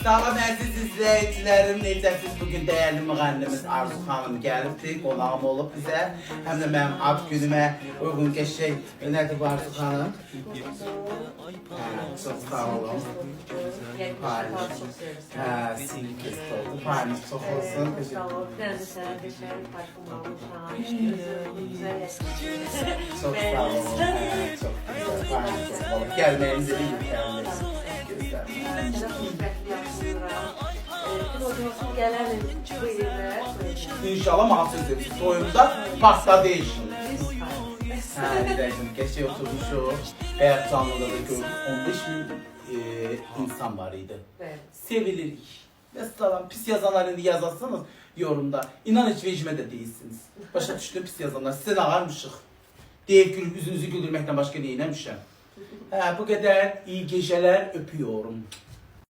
Salam əziz izləyicilərim, necəsiz? Bugün dəyərli müğənnimiz Arzu xanım gəlibdi, qonağım olub bizə. Həm də mənim ad günümə uyğun qəşəng. Nədir bu Arzu xanım? Çox sağ olun. Silkes oldu. Payınız çox olsun. Sağ ol. Ben de sana geçen parfüm almışam. Çok sağ olun. Çok güzel. Payınız çok olun. Gəlməyinizi bilirkəniniz. İnşallah mahsus soyunda pasta değişir. Geçe oturmuşuq. Hayat canlıda da gördük. 15.000 insan var idi. Evet. Sevilirik. Mesela pis yazanlar indi yazarsanız yorumda. İnan hiç vecime de değilsiniz. Başa düştüm pis yazanlar. Size ağarmışıq. Deyip gülüp yüzünüzü güldürmekten başka neyinəmişəm. Bu kadar iyi geceler öpüyorum.